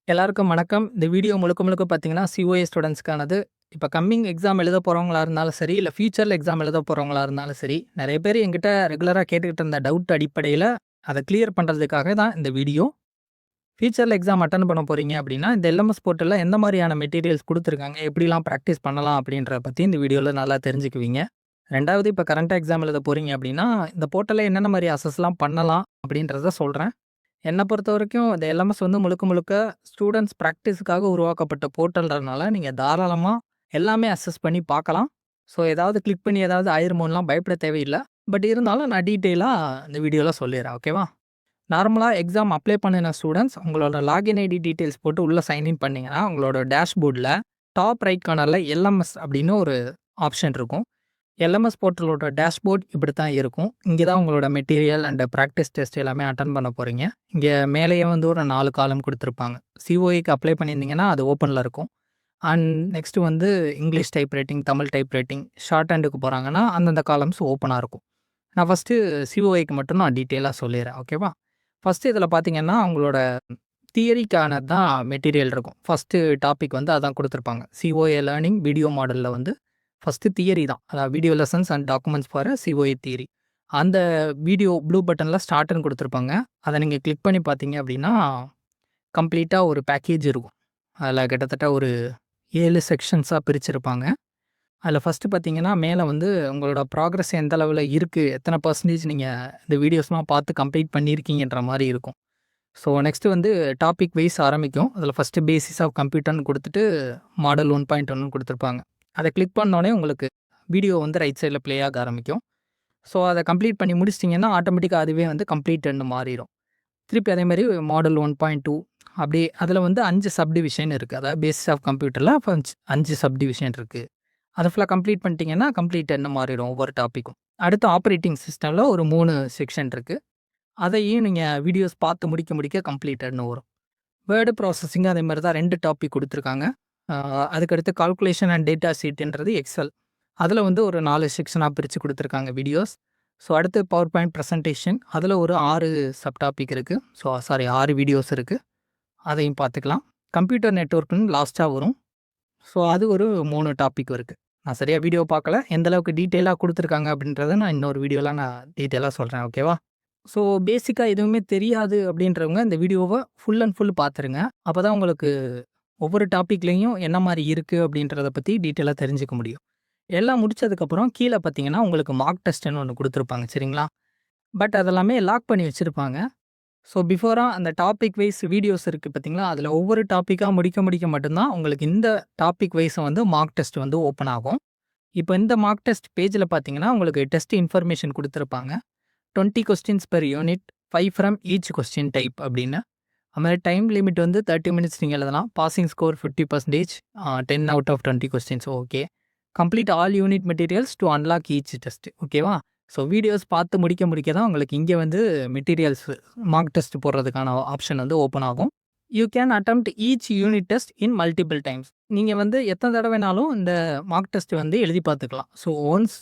எல்லாருக்கும் வணக்கம். இந்த வீடியோ முழுக்க முழுக்க பார்த்தீங்கன்னா, சிஓஏ ஸ்டூடண்ட்ஸ்க்கானது. இப்ப கம்மிங் எக்ஸாம் எழுத போறவங்களா இருந்தாலும் சரி, இல்ல ஃபியூச்சர்ல எக்ஸாம் எழுத போறவங்களா இருந்தாலும் சரி, நெறைய பேர் என்கிட்ட ரெகுலரா கேட்டுக்கிட்டு இருந்த டவுட் அடிப்படையில, அத கிளியர் பண்றதுக்காக தான் இந்த வீடியோ. ஃபியூச்சர்ல எக்ஸாம் அட்டெண்ட் பண்ண போறீங்க அப்படின்னா, இந்த எல்எம்எஸ் போர்ட்டல்ல எந்த மாரியான மெட்டீரியல்ஸ் குடுத்துருக்காங்க, எப்படிலாம் பிராக்டிஸ் பண்ணலாம் அப்படின்றத பத்தி இந்த வீடியோல நல்லா தெரிஞ்சுக்குவீங்க. 2வது இப்ப கரண்ட்டா எக்ஸாம் எழுத போறீங்க அப்படின்னா, இந்த போர்ட்டல்ல என்னென்ன மாரி அசஸ்லாம் பண்ணலாம் அப்படின்றத சொல்றேன். என்ன பொறுத்தவரைக்கும் இந்த எல்எம்எஸ் வந்து முழுக்க முழுக்க ஸ்டூடண்ட்ஸ் பிராக்டிஸ்க்காக உருவாக்கப்பட்ட போர்ட்டல்ன்றதுனால, நீங்க தாராளமா எல்லாமே அக்சஸ் பண்ணி பார்க்கலாம். ஸோ, ஏதாவது கிளிக் பண்ணி ஏதாவது ஆயிருமோன்லாம் பயப்பட தேவையில்ல. பட் இருந்தாலும் நான் டீட்டெயிலா இந்த வீடியோல சொல்லிர்றேன். ஓகேவா? நார்மலா எக்ஸாம் அப்ளை பண்ணின ஸ்டூடண்ட்ஸ் உங்களோட லாகின் ஐடி டீட்டெயில்ஸ் போட்டு உள்ள சைன் இன் பண்ணீங்கன்னா, உங்களோட டேஷ்போர்ட்ல டாப் ரைட் கார்னர்ல எல்எம்எஸ் அப்படின்னு ஒரு ஆப்ஷன் இருக்கும். எல்எம்எஸ் போர்ட்டலோட டேஷ்போர்ட் இப்படித்தான் இருக்கும். இங்க தான் உங்களோட மெட்டீரியல் அண்ட் பிராக்டிஸ் டெஸ்ட் எல்லாமே அட்டெண்ட் பண்ண போறீங்க. இங்க மேலேயே வந்து ஒரு 4 காலம் குடுத்துருப்பாங்க. சிஓஏக்கு அப்ளை பண்ணியிருந்தீங்கன்னா, அது ஓப்பன்ல இருக்கும். அண்ட் நெக்ஸ்ட் வந்து English type writing, Tamil type writing, short ஹேண்டுக்கு போறாங்கன்னா, அந்தந்த காலம்ஸ் ஓப்பனா இருக்கும். நான் ஃபர்ஸ்ட்டு சிஓஏக்கு மட்டும் நான் டீட்டெயிலா சொல்லிர்றேன். ஓகேவா? ஃபர்ஸ்ட்டு இதில பார்த்தீங்கன்னா, உங்களோட தியரிக்கானது தான் மெட்டீரியல் இருக்கும். ஃபர்ஸ்ட்டு டாபிக் வந்து அதான் குடுத்துருப்பாங்க. சிஓஏ லேர்னிங் வீடியோ மாடல்ல வந்து ஃபர்ஸ்ட்டு தியரி தான். அதாவது video lessons and documents for COA theory. அந்த வீடியோ ப்ளூ பட்டன்ல ஸ்டார்ட்ன்னு குடுத்துருப்பாங்க. அத நீங்க கிளிக் பண்ணி பார்த்தீங்க அப்படின்னா, கம்ப்ளீட்டா ஒரு பேக்கேஜ் இருக்கும். அதில கிட்டத்தட்ட ஒரு 7 செக்ஷன்ஸா பிரிச்சிருப்பாங்க. அதில ஃபர்ஸ்ட்டு பார்த்தீங்கன்னா, மேல வந்து உங்களோட ப்ராக்ரஸ் எந்த அளவுல இருக்கு, எத்தன பெர்சன்டேஜ் நீங்க இந்த வீடியோஸ்லாம் பார்த்து கம்ப்ளீட் பண்ணியிருக்கீங்கன்ற மாரி இருக்கும். ஸோ, நெக்ஸ்ட்டு வந்து டாபிக் வைஸ் ஆரம்பிக்கும். அதில ஃபர்ஸ்ட்டு பேசிஸ் ஆஃப் கம்ப்யூட்டர்ன்னு குடுத்துட்டு, மாடல் 1.1ன்னு குடுத்துருப்பாங்க. அத கிளிக் பண்ணோனே உங்களுக்கு வீடியோ வந்து ரைட் சைட்ல ப்ளே ஆக ஆரம்பிக்கும். ஸோ, அத கம்ப்ளீட் பண்ணி முடிச்சிட்டிங்கன்னா, ஆட்டோமேட்டிக்கா அதுவே வந்து கம்ப்ளீட்டட்ன்னு மாறிரும். திருப்பி அதே மாரி மாடல் 1.2 அப்படியே அதில வந்து 5 சப்டிவிஷன் இருக்கு. அதாவது பேசிஸ் ஆஃப் கம்ப்யூட்டர்ல 5 சப்டிவிஷன் இருக்கு. அத ஃபுல்லா கம்ப்ளீட் பண்ணிட்டீங்கன்னா, கம்ப்ளீட்டட்ன்னு மாறிரும் ஒவ்வொரு டாபிக்கும். அடுத்து ஆப்பரேட்டிங் சிஸ்டம்ல ஒரு 3 செக்ஷன் இருக்கு. அதையும் நீங்க வீடியோஸ் பார்த்து முடிக்க முடிக்க கம்ப்ளீட்டட்ன்னு வரும். வேர்ட் ப்ராசஸிங் அதே மாரி தான் 2 டாபிக் குடுத்துருக்காங்க. அ அதுக்கடுத்து கால்குலேஷன் அண்ட் டேட்டா ஷீட்ன்றது எக்ஸெல். அதில வந்து ஒரு 4 செக்ஷனா பிரிச்சு குடுத்துருக்காங்க வீடியோஸ். ஸோ, அடுத்து பவர் பாயிண்ட் பிரசன்டேஷன் அதில ஒரு 6 சப் டாபிக் இருக்கு. ஸோ, சாரி 6 வீடியோஸ் இருக்கு. அதையும் பார்த்துக்கலாம். கம்ப்யூட்டர் நெட்வொர்க்ன்னு லாஸ்ட்டா வரும். ஸோ, அது ஒரு 3 டாபிக் இருக்கு. நான் சரியா வீடியோ பார்க்கல. எந்த அளவுக்கு டீட்டெயிலா குடுத்துருக்காங்க அப்படின்றத நான் இன்னொரு வீடியோல நான் டீட்டெயிலா சொல்றேன். ஓகேவா? ஸோ, பேசிக்கா எதுவுமே தெரியாது அப்படின்றவங்க இந்த வீடியோவ ஃபுல் அண்ட் ஃபுல் பார்த்துருங்க. அப்பதான் உங்களுக்கு ஒவ்வொரு டாபிக்லயும் என்ன மாரி இருக்கு அப்படின்றத பத்தி டீட்டெயிலா தெரிஞ்சுக்க முடியும். எல்லாம் முடிச்சதுக்கப்புறம் கீழ பார்த்தீங்கன்னா, உங்களுக்கு மார்க் டெஸ்ட்ன்னு ஒண்ணு குடுத்துருப்பாங்க. சரிங்களா? பட் அதெல்லாமே லாக் பண்ணி வச்சிருப்பாங்க. ஸோ, பிஃபோரா அந்த டாபிக் வைஸ் வீடியோஸ் இருக்கு பார்த்தீங்களா? அதில ஒவ்வொரு டாபிக்கா முடிக்க முடிக்க மட்டும் தான் உங்களுக்கு இந்த டாபிக் வைஸ வந்து மார்க் டெஸ்ட் வந்து ஓப்பன் ஆகும். இப்ப இந்த மார்க் டெஸ்ட் பேஜ்ல பார்த்தீங்கன்னா, உங்களுக்கு டெஸ்ட் இன்ஃபர்மேஷன் குடுத்துருப்பாங்க. 20 questions per unit, 5 from each question type அப்படின்னு. அது மாரி டைம் லிமிட் வந்து 30 மினிட்ஸ் நீங்க எழுதலாம். Passing score 50% 10 out of 20 questions okay. Complete all unit materials to unlock each test ஓகேவா? ஸோ, வீடியோஸ் பார்த்து முடிக்க முடிக்க தான் உங்களுக்கு இங்க வந்து மெட்டீரியல்ஸ் மார்க் டெஸ்ட் போடுறதுக்கான ஆப்ஷன் வந்து ஓப்பன் ஆகும். You can attempt each unit test in multiple times. நீங்க வந்து எத்தன தடவ வேணாலும் இந்த மார்க் டெஸ்ட் வந்து எழுதி பார்த்துக்கலாம். ஸோ, ஒன்ஸ்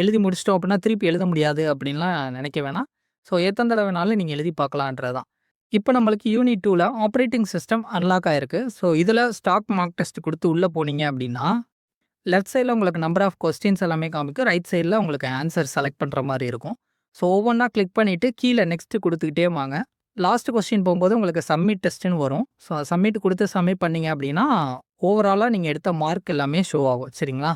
எழுதி முடிச்சுட்டோம் அப்படின்னா, திருப்பி எழுத முடியாது அப்படின்லாம் நினைக்க வேணாம். ஸோ, எத்தன தடவ வேணாலும் நீங்க எழுதி பார்க்கலான்றது தான். இப்ப நம்மளுக்கு யூனிட் 2ல ஆப்பரேட்டிங் சிஸ்டம் அன்லாக் ஆயிருக்கு. ஸோ, இதுல ஸ்டாக் மார்க் டெஸ்ட் குடுத்து உள்ள போனீங்க அப்படின்னா, லெஃப்ட் சைட்ல உங்களுக்கு நம்பர் ஆஃப் கொஸ்டின்ஸ் எல்லாமே காமிக்கும். ரைட் சைட்ல உங்களுக்கு ஆன்ஸர் செலக்ட் பண்ற மாரி இருக்கும். ஸோ, ஒவ்வொன்னா கிளிக் பண்ணிட்டு கீழ நெக்ஸ்ட் குடுத்துக்கிட்டே வாங்க. லாஸ்ட் கொஸ்டின் போம்போது உங்களுக்கு சப்மிட் டெஸ்ட்ன்னு வரும். ஸோ, சப்மிட் குடுத்து சப்மிட் பண்ணீங்க அப்படின்னா, ஓவராலா நீங்க எடுத்த மார்க் எல்லாமே ஷோ ஆகும். சரிங்களா?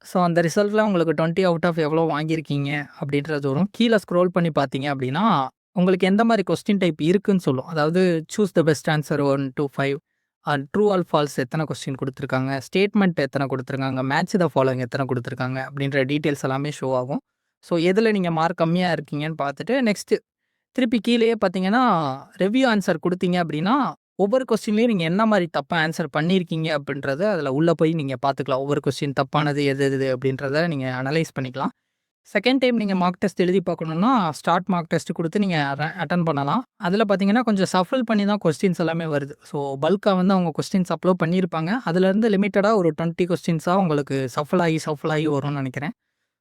ஸோ, அந்த ரிசல்ட்ல உங்களுக்கு 20 அவுட் ஆஃப் எவ்வளோ வாங்கியிருக்கீங்க அப்படின்றது வரும். கீழ ஸ்க்ரோல் பண்ணி பார்த்தீங்க அப்படின்னா, உங்களுக்கு எந்த மாரி கொஸ்டின் டைப் இருக்குன்னு சொல்லும். அதாவது choose the best answer 1 to 5 true or false எத்தன கொஸ்டின் குடுத்துருக்காங்க, ஸ்டேட்மெண்ட் எத்தன குடுத்துருக்காங்க, மேட்ச் த ஃபாலோயிங் எத்தன குடுத்துருக்காங்க அப்படின்ற டீட்டெயில்ஸ் எல்லாமே ஷோ ஆகும். ஸோ, எதுல நீங்க மார்க் கம்மியா இருக்கீங்கன்னு பார்த்துட்டு நெக்ஸ்ட் திருப்பி கீழயே பார்த்தீங்கன்னா, ரிவ்யூ ஆன்ஸர் குடுத்தீங்க அப்படின்னா, ஒவ்வொரு கொஸ்டின்லயும் நீங்க என்ன மாரி தப்பா ஆன்ஸர் பண்ணியிருக்கீங்க அப்படின்றத அதில உள்ள போய் நீங்க பார்த்துக்கலாம். ஒவ்வொரு கொஸ்டின் தப்பானது எது எது அப்படின்றத நீங்க அனலைஸ் பண்ணிக்கலாம். செகண்ட் டைம் நீங்க மார்க் டெஸ்ட் எழுதி பார்க்கணும்னா, ஸ்டார்ட் மார்க் டெஸ்ட் குடுத்து நீங்க அட்டெண்ட் பண்ணலாம். அதில பார்த்தீங்கன்னா, கொஞ்சம் ஷஃபில் பண்ணி தான் கொஸ்டின்ஸ் எல்லாமே வருது. ஸோ, பல்க்கா வந்து அவங்க கொஸ்டின்ஸ் அப்லோட் பண்ணியிருப்பாங்க. அதிலருந்து லிமிட்டடா ஒரு 20 கொஸ்டின்ஸா உங்களுக்கு ஷஃபில் ஆகி வரும்னு நெனைக்கிறேன்.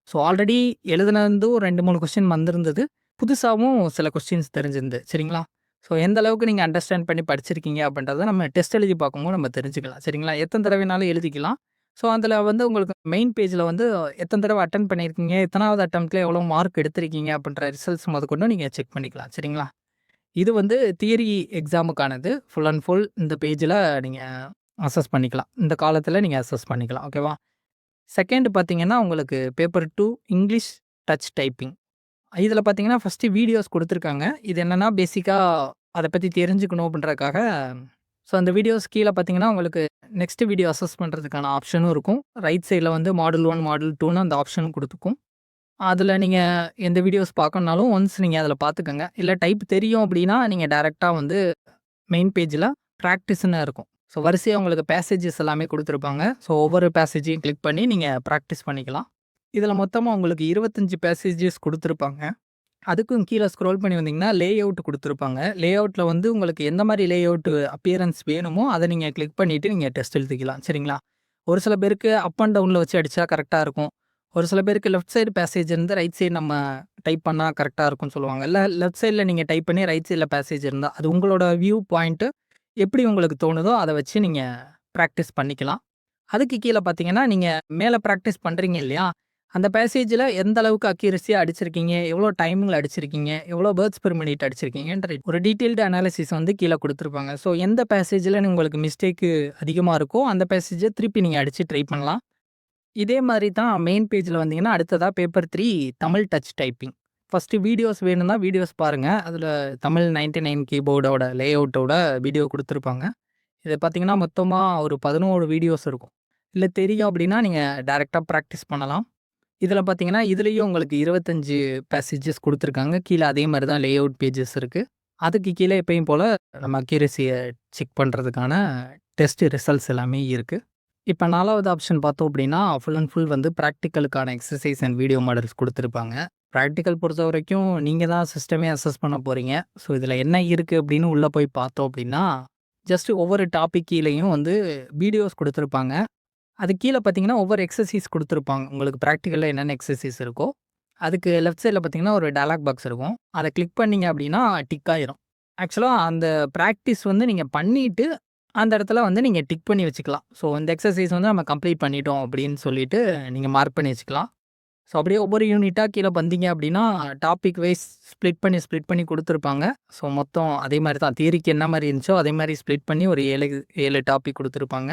ஸோ, ஆல்ரெடி எழுதுனது ஒரு 2, 3 கொஸ்டின் வந்திருந்தது. புதுசாவும் சில கொஸ்டின்ஸ் தெரிஞ்சிருந்து. சரிங்களா? ஸோ எந்த அளவுக்கு நீங்கள் அண்டர்ஸ்டாண்ட் பண்ணி படிச்சிருக்கீங்க அப்படின்றத நம்ம டெஸ்ட் எழுதி பார்க்கும்போது நம்ம தெரிஞ்சுக்கலாம். சரிங்களா? எத்தனை தடவைனாலும் எழுதிக்கலாம். ஸோ அதில் வந்து உங்களுக்கு மெயின் பேஜில் வந்து எத்தனை தடவை அட்டெண்ட் பண்ணியிருக்கீங்க, எத்தனாவது அட்டெம்ப்ட்ல எவ்வளோ மார்க் எடுத்திருக்கீங்க அப்படின்ற ரிசல்ட்ஸ் முதற்கொண்டு நீங்கள் செக் பண்ணிக்கலாம். சரிங்களா? இது வந்து தியரி எக்ஸாமுக்கானது. ஃபுல் அண்ட் ஃபுல் இந்த பேஜில் நீங்கள் அசஸ் பண்ணிக்கலாம். இந்த காலத்தில் நீங்கள் அசஸ் பண்ணிக்கலாம். ஓகேவா? செகண்ட் பார்த்தீங்கன்னா, உங்களுக்கு பேப்பர் 2 இங்கிலீஷ் டச் டைப்பிங். இதில பார்த்தீங்கன்னா, ஃபர்ஸ்ட்டு வீடியோஸ் குடுத்துருக்காங்க. இது என்னன்னா, பேசிக்கா அத பத்தி தெரிஞ்சுக்கணும் அப்படின்றதுக்காக, ஸோ அந்த வீடியோஸ் கீழ பார்த்தீங்கன்னா, உங்களுக்கு நெக்ஸ்ட் வீடியோ அசஸ் பண்றதுக்கான ஆப்ஷனும் இருக்கும். ரைட் சைட்ல வந்து மாடல் 1, மாடல் 2ன்னு அந்த ஆப்ஷனும் குடுத்துக்கும். அதில நீங்க எந்த வீடியோஸ் பார்க்கணும்னாலும் ஒன்ஸ் நீங்க அதில பார்த்துக்கங்க. இல்ல டைப் தெரியும் அப்படின்னா, நீங்க டைரக்ட்டா வந்து மெயின் பேஜ்ல பிராக்டிஸ்ன்னு இருக்கும். ஸோ வரிசையா உங்களுக்கு பேசேஜஸ் எல்லாமே குடுத்துருப்பாங்க. ஸோ ஒவ்வொரு பேசேஜையும் கிளிக் பண்ணி நீங்க பிராக்டிஸ் பண்ணிக்கலாம். இதில மொத்தமா உங்களுக்கு 25 பேசேஜஸ் குடுத்துருப்பாங்க. அதுக்கும் கீழ ஸ்க்ரோல் பண்ணி வந்தீங்கன்னா, லேஅவுட் குடுத்துருப்பாங்க. லேஅவுட்ல வந்து உங்களுக்கு எந்த மாரி லேஅவுட் அப்பியரன்ஸ் வேணுமோ, அத நீங்க கிளிக் பண்ணிட்டு நீங்க டெஸ்ட் எழுதிக்கலாம். சரிங்களா? ஒரு சில பேருக்கு அப் அண்ட் டவுன்ல வச்சு அடிச்சா கரெக்ட்டா இருக்கும். ஒரு சில பேருக்கு லெஃப்ட் சைடு பேசேஜ் இருந்து ரைட் சைடு நம்ம டைப் பண்ணா கரெக்ட்டா இருக்கும்னு சொல்லுவாங்க. இல்ல லெஃப்ட் சைட்ல நீங்க டைப் பண்ணி ரைட் சைட்ல பேசேஜ் இருந்தா, அது உங்களோட வியூ பாயிண்ட் எப்படி உங்களுக்கு தோணுதோ, அத வச்சு நீங்க பிராக்டிஸ் பண்ணிக்கலாம். அதுக்கு கீழ பார்த்தீங்கன்னா, நீங்க மேல பிராக்டிஸ் பண்றீங்க இல்லையா? அந்த பேசேஜ்ல எந்த அளவுக்கு அக்யூரஸியா அடிச்சிருக்கீங்க, எவ்வளோ டைமிங்ல அடிச்சிருக்கீங்க, எவ்வளோ வேர்ட்ஸ் பெர் மினிட் அடிச்சிருக்கீங்கன்ற ஒரு டீட்டெயில்டு அனாலிசிஸ் வந்து கீழ குடுத்துருப்பாங்க. ஸோ எந்த பேசேஜ்ல உங்களுக்கு மிஸ்டேக்கு அதிகமா இருக்கோ, அந்த பேசேஜ திருப்பி நீங்க அடிச்சு ட்ரை பண்ணலாம். இதே மாரி தான் மெயின் பேஜ்ல வந்தீங்கன்னா, அடுத்ததா paper 3 Tamil touch typing. First videos வேணும்னா வீடியோஸ் பாருங்க. அதில தமிழ் 99 கீபோர்டோட லேஅவுட்டோட வீடியோ குடுத்துருப்பாங்க. இத பார்த்தீங்கன்னா, மொத்தமா ஒரு 11 வீடியோஸ் இருக்கும். இல்ல தெரியும் அப்படின்னா, நீங்க டைரக்ட்டா பிராக்டிஸ் பண்ணலாம். இதில பார்த்தீங்கன்னா, இதுலயும் உங்களுக்கு 25 பேசேஜஸ் குடுத்துருக்காங்க. கீழ அதே மாரி தான் லேஅவுட் பேஜஸ் இருக்கு. அதுக்கு கீழ எப்பயும் போல நம்ம அக்யூரஸிய செக் பண்றதுக்கான டெஸ்ட் ரிசல்ட்ஸ் எல்லாமே இருக்கு. இப்ப 4வது ஆப்ஷன் பார்த்தோம் அப்படின்னா, ஃபுல் அண்ட் ஃபுல் வந்து பிராக்டிகலுக்கான எக்ஸர்சைஸ் அண்ட் வீடியோ மாடல்ஸ் குடுத்துருப்பாங்க. பிராக்டிகல் பொறுத்தவரைக்கும் நீங்க தான் சிஸ்டமே அசஸ் பண்ண போறீங்க. ஸோ இதில என்ன இருக்கு அப்படின்னு உள்ள போய் பார்த்தோம் அப்படின்னா, ஜஸ்ட் ஒவ்வொரு டாபிக் கீழயும் வந்து வீடியோஸ் குடுத்துருப்பாங்க. அது கீழ பார்த்தீங்கன்னா, ஒவ்வொரு எக்ஸர்சைஸ் குடுத்துருப்பாங்க. உங்களுக்கு பிராக்டிகல்ல என்னென்ன எக்ஸர்சைஸ் இருக்கோ, அதுக்கு லெஃப்ட் சைட்ல பார்த்தீங்கன்னா, ஒரு டயலாக் பாக்ஸ் இருக்கும். அத கிளிக் பண்ணீங்க அப்படின்னா டிக் ஆயிரும். ஆக்சுவலா அந்த பிராக்டிஸ் வந்து நீங்க பண்ணிட்டு, அந்த இடத்துல வந்து நீங்க டிக் பண்ணி வச்சுக்கலாம். ஸோ இந்த எக்ஸர்சைஸ் வந்து நம்ம கம்ப்ளீட் பண்ணிட்டோம் அப்படின்னு சொல்லிட்டு நீங்க மார்க் பண்ணி வச்சுக்கலாம். ஸோ அப்படியே ஒவ்வொரு யூனிட்டா கீழ வந்தீங்க அப்படின்னா, டாபிக் வைஸ் ஸ்ப்ளிட் பண்ணி குடுத்துருப்பாங்க. ஸோ மொத்தம் அதே மாரி தான் தியரிக்கு என்ன மாரி இருந்துச்சோ, அதே மாரி ஸ்ப்ளிட் பண்ணி ஒரு 7 டாபிக் குடுத்துருப்பாங்க.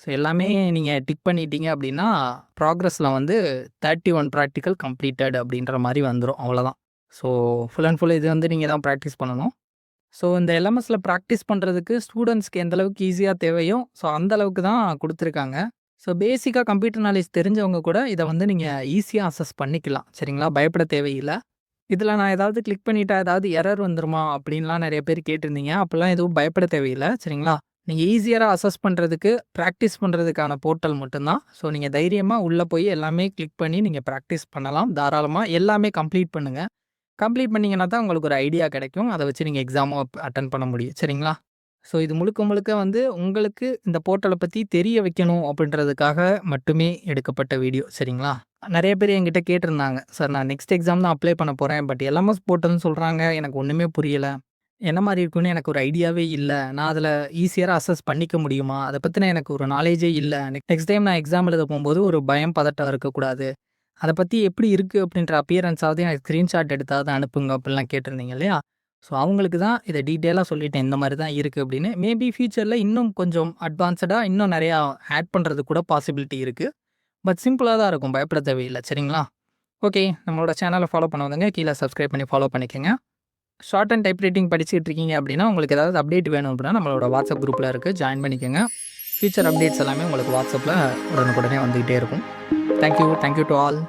ஸோ எல்லாமே நீங்க டிக் பண்ணிட்டீங்க அப்படின்னா, ப்ராக்ரஸ்ல வந்து 31 பிராக்டிகல் கம்ப்ளீட்டட் அப்படின்ற மாரி வந்துரும். அவ்வளோதான். ஸோ ஃபுல் அண்ட் ஃபுல் இது வந்து நீங்க தான் பிராக்டிஸ் பண்ணணும். ஸோ இந்த எல்எம்எஸ்ல பிராக்டிஸ் பண்றதுக்கு ஸ்டூடண்ட்ஸ்க்கு எந்த அளவுக்கு ஈஸியா தேவையோ, ஸோ அந்த அளவுக்கு தான் குடுத்துருக்காங்க. ஸோ பேசிக்கா கம்ப்யூட்டர் நாலேட்ஜ் தெரிஞ்சவங்க கூட இத வந்து நீங்க ஈஸியா அசஸ் பண்ணிக்கலாம். சரிங்களா? பயப்பட தேவையில்ல. இதில நான் ஏதாவது கிளிக் பண்ணிட்டா ஏதாவது எரர் வந்துருமா? அப்படின்லாம் நெறைய பேர் கேட்டிருந்தீங்க. அப்பலாம் எதுவும் பயப்பட தேவையில்ல. சரிங்களா? நீங்க ஈஸியரா அசஸ் பண்றதுக்கு, பிராக்டிஸ் பண்றதுக்கான போர்ட்டல் மட்டும் தான். ஸோ நீங்க தைரியமா உள்ள போய் எல்லாமே கிளிக் பண்ணி நீங்க பிராக்டிஸ் பண்ணலாம். தாராளமா எல்லாமே கம்ப்ளீட் பண்ணுங்க. கம்ப்ளீட் பண்ணீங்கன்னா தான் உங்களுக்கு ஒரு ஐடியா கிடைக்கும். அத வச்சு நீங்க எக்ஸாமும் அட்டெண்ட் பண்ண முடியும். சரிங்களா? ஸோ இது முழுக்க முழுக்க வந்து உங்களுக்கு இந்த போர்ட்டல பத்தி தெரிய வைக்கணும் அப்படின்றதுக்காக மட்டுமே எடுக்கப்பட்ட வீடியோ. சரிங்களா? நெறைய பேர் என்கிட்ட கேட்டிருந்தாங்க. சார் நான் நெக்ஸ்ட் எக்ஸாம் தான் அப்ளை பண்ண போறேன். பட் எல்எம்எஸ் போர்ட்டல்னு சொல்றாங்க. எனக்கு ஒண்ணுமே புரியல. என்ன மாரி இருக்கும்னு எனக்கு ஒரு ஐடியாவே இல்ல. நான் அதில ஈஸியரா அசஸ் பண்ணிக்க முடியுமா? அத பத்தின எனக்கு ஒரு நாலேட்ஜே இல்ல. நெக்ஸ்ட் டைம் நான் எக்ஸாம் எழுத போம்போது ஒரு பயம், பதட்டம் இருக்கக்கூடாது. அத பத்தி எப்படி இருக்கு அப்படின்ற அப்பியரன்ஸாவது எனக்கு ஸ்கிரீன்ஷாட் எடுத்தாவது அனுப்புங்க அப்படிலாம் கேட்டிருந்தீங்க இல்லையா? ஸோ அவங்களுக்கு தான் இத டீட்டெயிலா சொல்லிட்டேன். இந்த மாரி தான் இருக்கு அப்படின்னு. மேபி ஃபியூச்சர்ல இன்னும் கொஞ்சம் அட்வான்ஸ்டா இன்னும் நெறையா ஆட் பண்றதுக்கு கூட பாசிபிலிட்டி இருக்கு. பட் சிம்பிளா தான் இருக்கும். பயப்பட தேவையில்ல. சரிங்களா? ஓகே. நம்மளோட சேனல ஃபாலோ பண்ணாதவங்க கீழ சப்ஸ்கிரைப் பண்ணி ஃபாலோ பண்ணிக்கங்க. ஷார்ட் அண்ட் டைப் ரைட்டிங் படிச்சுட்டு இருக்கீங்க அப்படின்னா, உங்களுக்கு ஏதாவது அப்டேட் வேணும் அப்படின்னா, நம்மளோட வாட்ஸ்அப் குரூப்ல இருக்கு. ஜாயின் பண்ணிக்கங்க. ஃபியூச்சர் அப்டேட்ஸ் எல்லாமே உங்களுக்கு வாட்ஸ்அப்ல உடனுக்குடனே வந்துகிட்டே இருக்கும். Thank you. Thank you to all.